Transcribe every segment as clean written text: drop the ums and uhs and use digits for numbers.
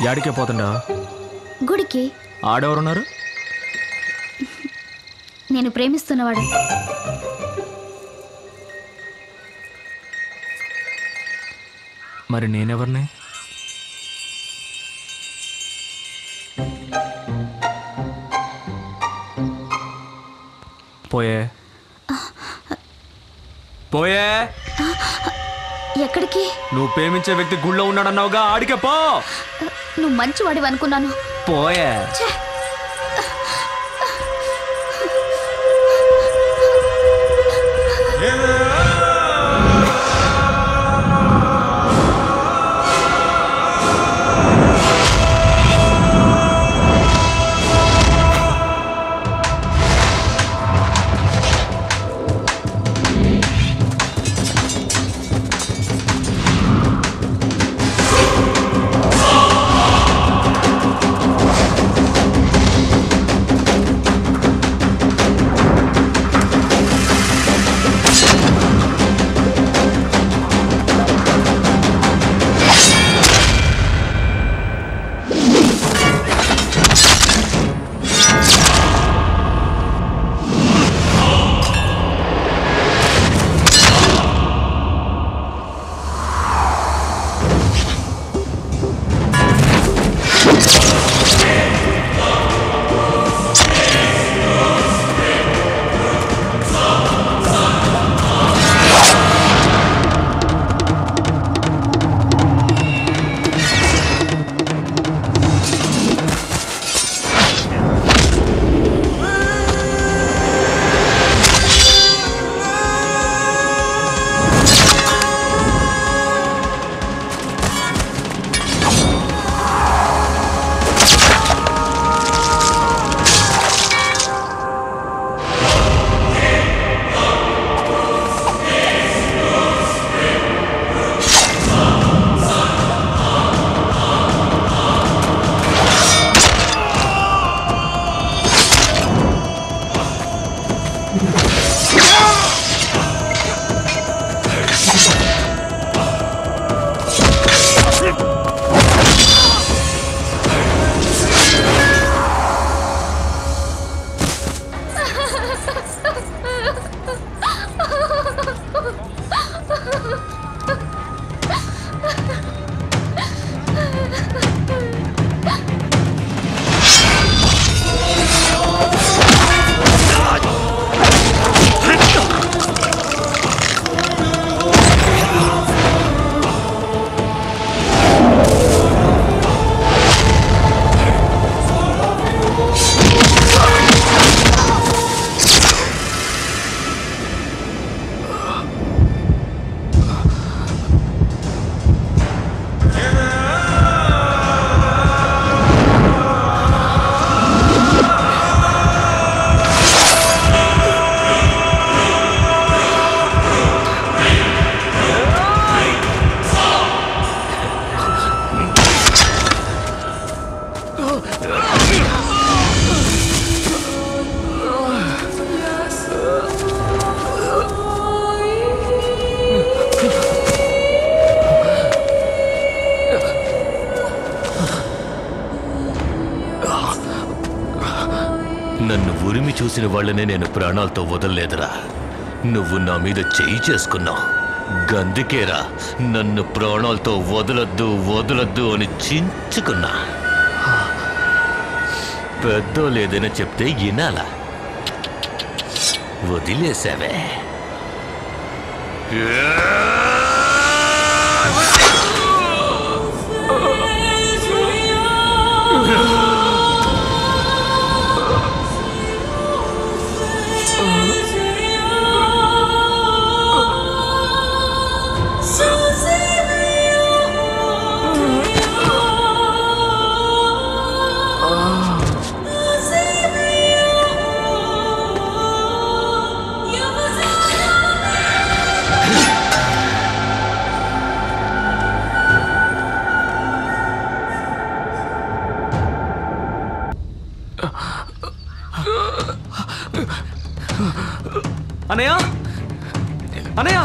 యాడికే పోతుండా? గుడికి. ఆడెవరున్నారు? నేను ప్రేమిస్తున్నవాడు. మరి నేనెవరిని? పోయే పోయే. ఎక్కడికి? నువ్వు ప్రేమించే వ్యక్తి గుళ్ళో ఉన్నాడన్నావుగా, ఆడికే పో. నువ్వు మంచివాడివి అనుకున్నాను. పోయే. నన్ను ఉరిమి చూసిన వాళ్ళనే నేను ప్రాణాలతో వదలలేదురా. నువ్వు నా మీద చేయి చేసుకున్నావు, గందుకేరా నన్ను ప్రాణాలతో వదలొద్దు వదలొద్దు అని చించుకున్నా. పెద్దోలేదైనా చెప్తే వినాలా, వదిలేసావే. అనయ్య అనయ్య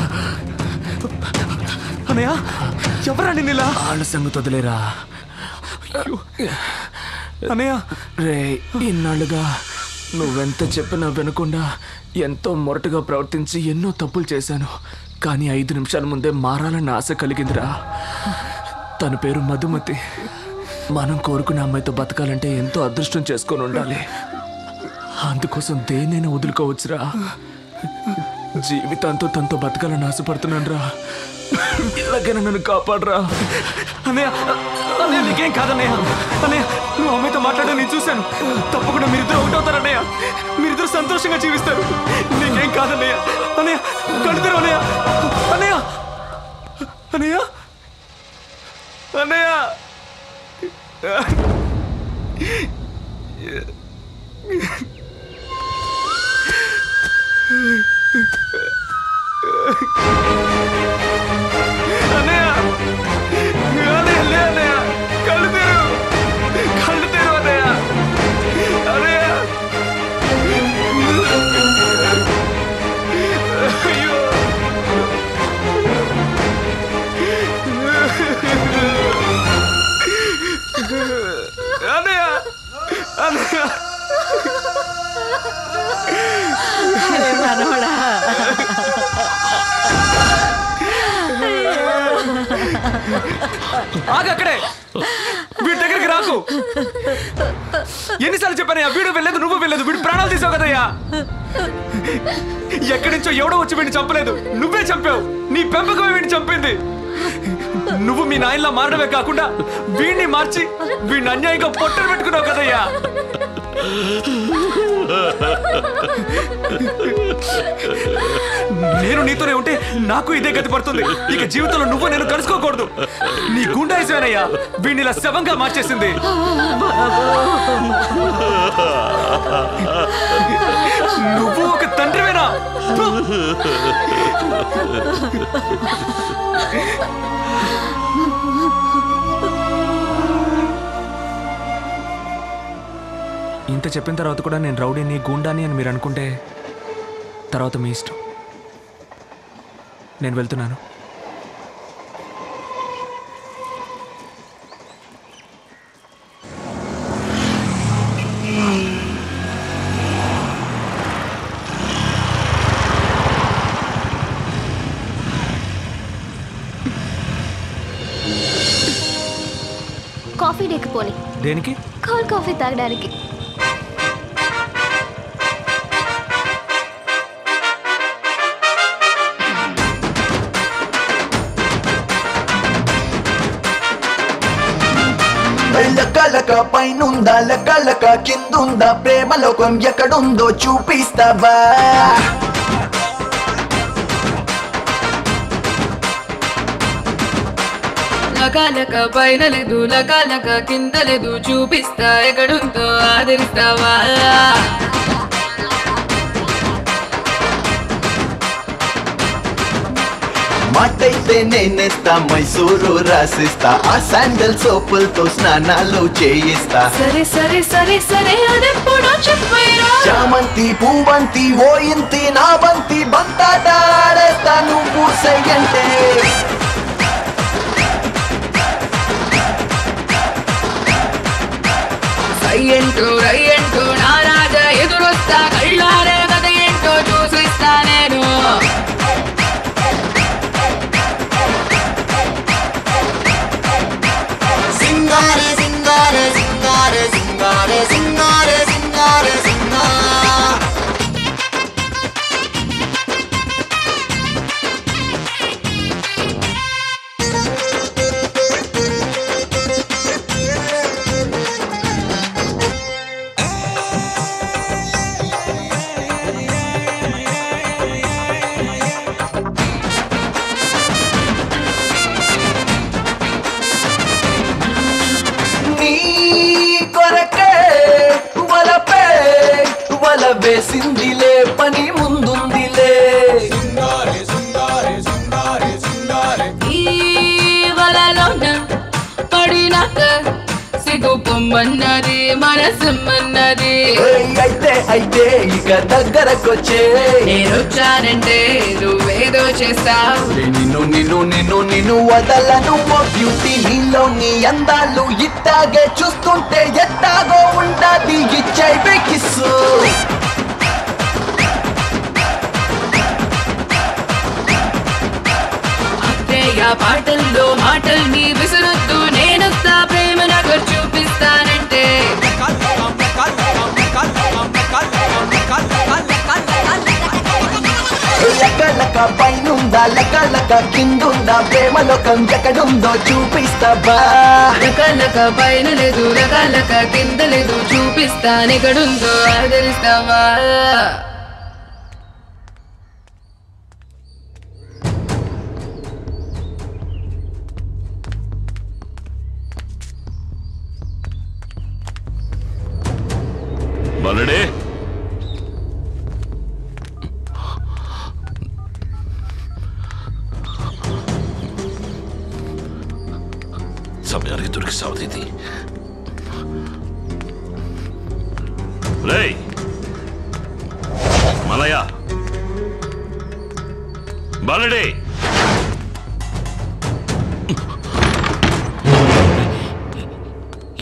అనయ్య, ఎవరా నిన్నిలా? వాళ్ళ సంగతి వదిలేరా, అన్నయ్య రే, ఇన్నాళ్ళుగా నువ్వెంత చెప్పినా వినకుండా ఎంతో మొరటుగా ప్రవర్తించి ఎన్నో తప్పులు చేశాను. కానీ 5 నిమిషాల ముందే మారాలన్న ఆశ కలిగిందిరా. తన పేరు మధుమతి. మనం కోరుకునే అమ్మాయితో బతకాలంటే ఎంతో అదృష్టం చేసుకొని ఉండాలి. అందుకోసం దేన్నైనా వదులుకోవచ్చురా. జీవితాంతో తనతో బతకాలని ఆశపడుతున్నాను రా. ఇలాగైనా నన్ను కాపాడరా. అన్నయ్య అన్నయ్య నీకేం కాదన్నయ్య. అన్నయ్య నువ్వు అమ్మాయితో మాట్లాడడం నేను చూశాను. తప్పకుండా మీరిద్దరు ఒకటవుతారన్నయ్య. మీరిద్దరు సంతోషంగా జీవిస్తారు. నీకేం కాదన్నయ్య. అన్నయ్య కడుతారు అన్నయ్య. అన్నయ్య అన్నయ్య అన్నయ్య అన్నయ్య అన్నయ్య లే అన్నయ్య. కళ్ళు తెరు అన్నయ్య. అన్నయ్య అయ్యో అన్నయ్య అన్నయ్య మనోడా ఆగక్కడే. వీడి దగ్గరికి రాకు. ఎన్నిసార్లు చెప్పానయ్యా, వీడు వెళ్ళలేదు నువ్వు వెళ్ళలేదు. వీడు ప్రాణాలు తీసావు కదయ్యా. ఎక్కడి నుంచో ఎవడో వచ్చి వీడిని చంపలేదు, నువ్వే చంపావు. నీ పెంపకమే వీడిని చంపింది. నువ్వు మీ నాయనలా మారడమే కాకుండా వీడిని మార్చి వీడిని అన్యాయంగా పొట్టలు పెట్టుకున్నావు కదయ్యా. నేను నీతోనే ఉంటే నాకు ఇదే గతి పడుతుంది. ఇక జీవితంలో నువ్వు నేను కలుసుకోకూడదు. నీ గుండాయిసేనయ్యా వీడిని ఇలా శవంగా మార్చేసింది. నువ్వు ఒక తండ్రివేనా? ఇంత చెప్పిన తర్వాత కూడా నేను రౌడీని గూండాని అని మీరు అనుకుంటే తర్వాత మీ ఇష్టం. నేను వెళ్తున్నాను. కాఫీ డేకి పోని. దేనికి? కోల్డ్ కాఫీ తాగడానికి. లక పైనుందా లక కిందుందా ప్రేమ లోకం ఎక్కడుందో చూపిస్తావా? లక పైన లేదు లక కింద లేదు చూపిస్తా ఎక్కడుందో ఆదరిస్తావా? మాటైతే నేనేస్తా మైసూరు రాసిస్తా ఆ శాండల్ సోపులతో స్నానాలు చేయిస్తా. సరే సరే సరే సరే అదెప్పుడో చెప్పైరా. చామంతి పూవంతి ఓ ఇంతి నా బంతి బంతాట ఆడేస్తా నువ్వు సయ్యంటే. రయ్యంటూ నా రాజా ఎదురొస్తా కళ్ళారే కథ ఏంటో చూసిస్తా నేను. సింగారే సింగారే సింగారే సింగారే సింగారే సింగారే సింగా. వేసిందిలే పని ముందుందిలే. ఈ వలలోన పడినాక లేదు పొమ్మన్నది మనసమ్మన్నది. అయితే ఇక దగ్గరకొచ్చే నేనొచ్చానంటే నువ్వేదో చేస్తావు. నిన్ను వదలను ఓ బ్యూటీ. నీలోని అందాలు ఇట్టాగే చూస్తుంటే ఎట్టాగో ఉండాది ఇచ్చైవే కిస్సు. పాటల్లో మాటల్ని విసురుతూ నేనొస్తా ప్రేమ నాకు చూపిస్తానంటే. లెక్క పైనుందా లెక్క కిందుందా ప్రేమలోకం ఎక్కడుందో చూపిస్తావా. లెక్క పైన లేదు లెక్క కింద లేదు చూపిస్తానెక్కడుందో ఆదరిస్తావా. బలడే సమయానికి దొరికి సావదీది. రేయ్ మలయ బలడే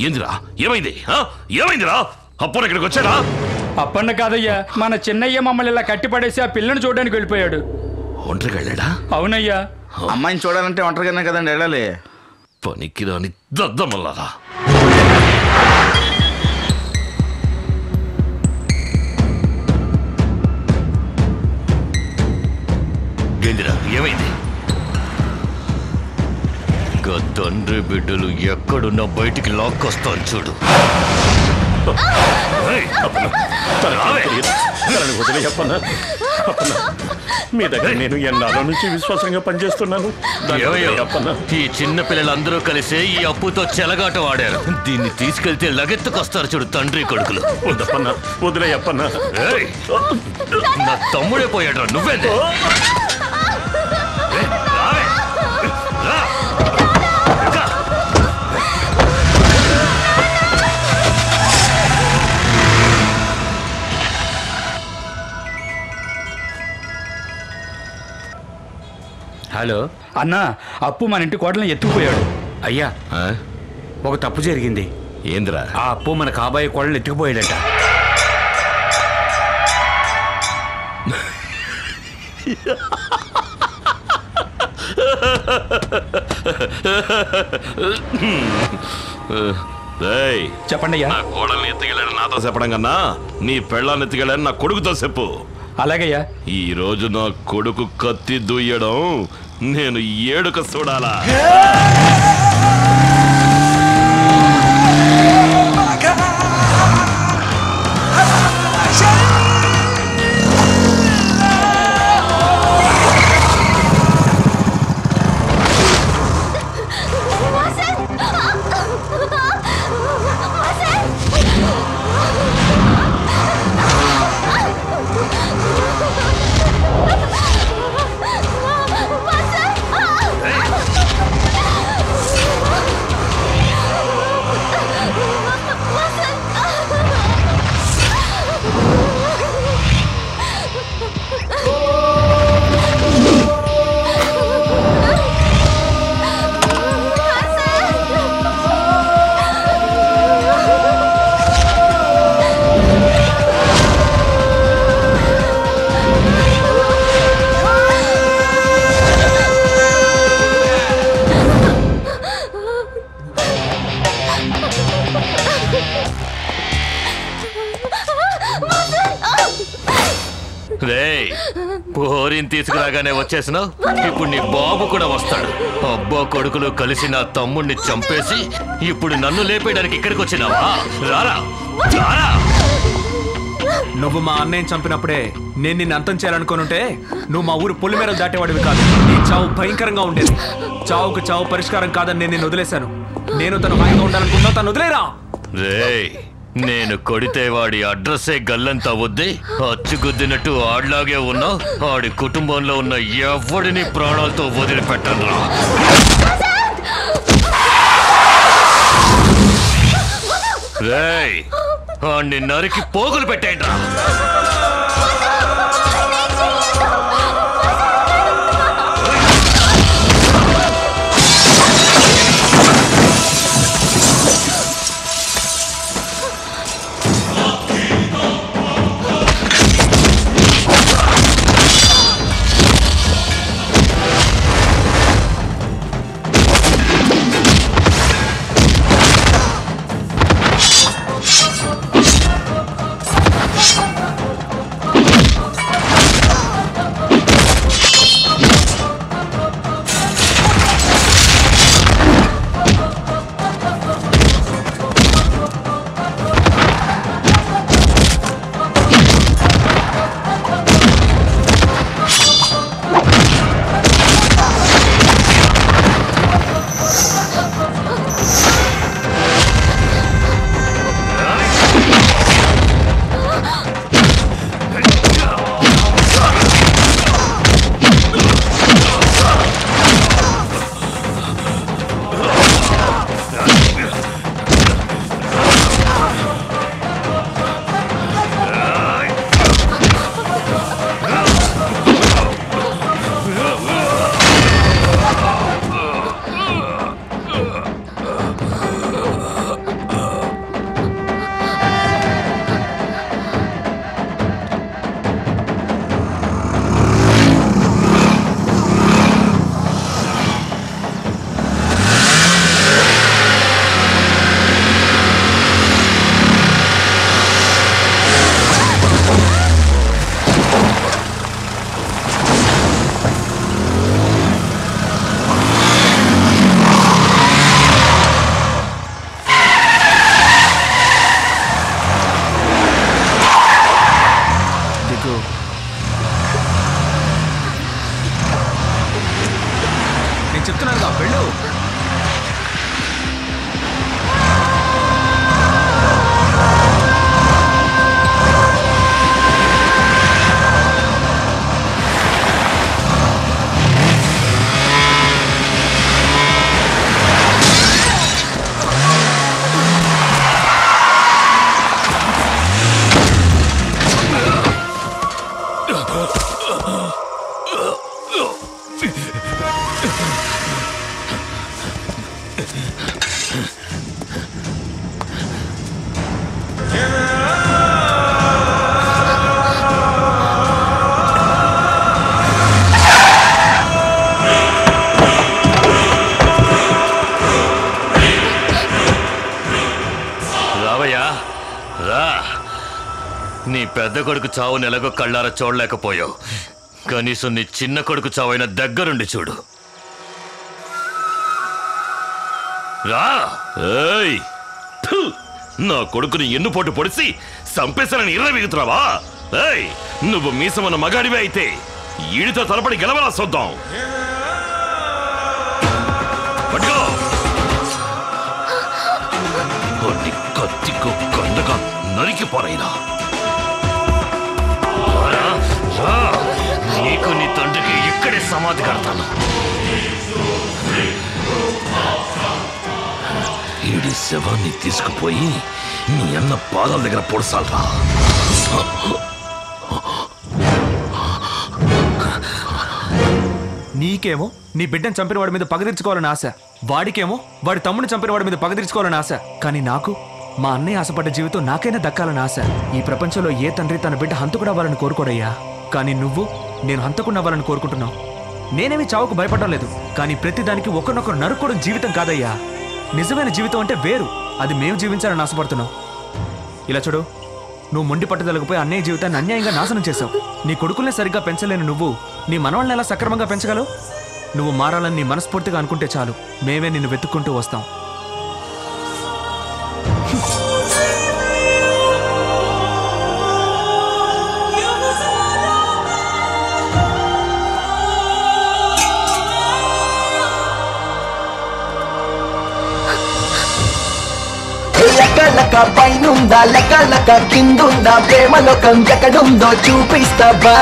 ఏందిరా ఏమైందిరా అప్పుడు ఇక్కడికి వచ్చారా? అప్పన్న కాదయ్యా, మన చిన్నయ్య మమ్మల్ని ఇలా కట్టిపడేసి ఆ పిల్లని చూడడానికి వెళ్ళిపోయాడు. ఒంటరికి వెళ్ళాడా? అవునయ్యా. అమ్మాయిని చూడాలంటే ఒంటరిగానే కదండి వెళ్ళాలి. పనికి రాని దద్దమల్లారా. గేందిరా ఏమైంది? తండ్రి బిడ్డలు ఎక్కడున్నా బయటికి లాక్కొస్తాను చూడు. మీ దగ్గర నేను ఎన్నాళ్ళ నుంచి విశ్వాసంగా పనిచేస్తున్నాను. ఈ చిన్న పిల్లలందరూ కలిసి ఈ అప్పుతో చెలగాట వాడారు. దీన్ని తీసుకెళ్తే లగెత్తుకొస్తారు చూడు తండ్రి కొడుకులు. వద్దప్పన్నా, వదిలేయప్పన్నా. నా తమ్ముడే పోయాడు, నువ్వేందే? హలో అన్నా, అప్పు మన ఇంటి కోటలను ఎత్తుకుపోయాడు. అయ్యా ఒక తప్పు జరిగింది. ఏంద్రా? ఆ అప్పు మన కాబోయే కోడలు ఎత్తుకుపోయాడట. చెప్పండి అయ్యా. నా కోడల్ని ఎత్తుకెళ్ళాను నాతో చెప్పడం కన్నా నీ పెళ్ళాన్ని ఎత్తుకెళ్ళాను నా కొడుకుతో చెప్పు. అలాగయ్యా. ఈ రోజు నా కొడుకు కత్తి దుయ్యడం నేను ఏడుక చూడాలా? పోరిని తీసుకురాగానే వచ్చేసినావు. ఇప్పుడు నీ బాబు కూడా వస్తాడు. అబ్బా కొడుకులు కలిసి నా తమ్ముడిని చంపేసి ఇప్పుడు నన్ను లేపేయడానికి ఇక్కడికి వచ్చినావా? రారా రారా. నువ్వు మా అన్నయ్యని చంపినప్పుడే నేను నిన్ను అంతం చేయాలనుకోనుంటే నువ్వు మా ఊరు పొలిమేరలు దాటేవాడివి కాదు. నీ చావు భయంకరంగా ఉండేది. చావుకు చావు పరిష్కారం కాదని నేను నిన్ను వదిలేశాను. నేను తను హాయిగా ఉండాలనుకున్నా తను వదిలేరా. రేయ్, నేను కొడితే వాడి అడ్రస్సే గల్లంతా వద్ది అచ్చుగుద్దినట్టు ఆడిలాగే ఉన్నా ఆడి కుటుంబంలో ఉన్న ఎవడిని ప్రాణాలతో వదిలిపెట్టనురా. రేయ్ ఆణ్ణి నరికి పోగులు పెట్టేయండి. నీ పెద్ద కొడుకు చావు నెలగో కళ్ళారా చూడలేకపోయావు. కనీసం నీ చిన్న కొడుకు చావైన దగ్గరుండి చూడు. రా. ఏయ్, నా కొడుకుని ఎన్నుపోటు పొడిసి సంపేశానని ఇర్రవీగుతున్నావా? ఏయ్, నువ్వు మీసమన్న మగాడివే అయితే ఈడితో తలపడి గెలవలా చూద్దాం. పట్టుకో. కత్తికో కండగా నరికిపోరైనా. నీకు నీ తండ్రికి ఇక్కడే సమాధి కడతాను. ఈడి శవాన్ని తీసుకుపోయి నీ అన్న పాదాల దగ్గర పొడసాలరా. నీకేమో నీ బిడ్డను చంపిన వాడి మీద పగ తీర్చుకోవాలని ఆశ, వాడికేమో వాడి తమ్ముడిని చంపిన వాడి మీద పగ తీర్చుకోవాలని ఆశ. కానీ నాకు మా అన్నయ్య ఆశపడ్డ జీవితం నాకైనా దక్కాలని ఆశ. ఈ ప్రపంచంలో ఏ తండ్రి తన బిడ్డ హంతకుడు అవ్వాలని కోరుకోడయ్యా. కానీ నువ్వు నేను హంతకుడు అవ్వాలని కోరుకుంటున్నావు. నేనేమి చావుకు భయపడడం లేదు, కానీ ప్రతిదానికి ఒకరినొకరు నరుక్కోవడం జీవితం కాదయ్యా. నిజమైన జీవితం అంటే వేరు, అది మేము జీవించాలని ఆశపడుతున్నావు. ఇలా చూడు, నువ్వు మొండి పట్టుదలకపోయి అన్నయ్య జీవితాన్ని అన్యాయంగా నాశనం చేశావు. నీ కొడుకుల్ని సరిగ్గా పెంచలేని నువ్వు నీ మనవల్ని ఎలా సక్రమంగా పెంచగలవు? నువ్వు మారాలని నీ మనస్ఫూర్తిగా అనుకుంటే చాలు, మేమే నిన్ను వెతుక్కుంటూ వస్తాం. లెక్క పైనుందా లెక్క కిందుందా ప్రేమలోకం ఎక్కడుందో చూపిస్తావా?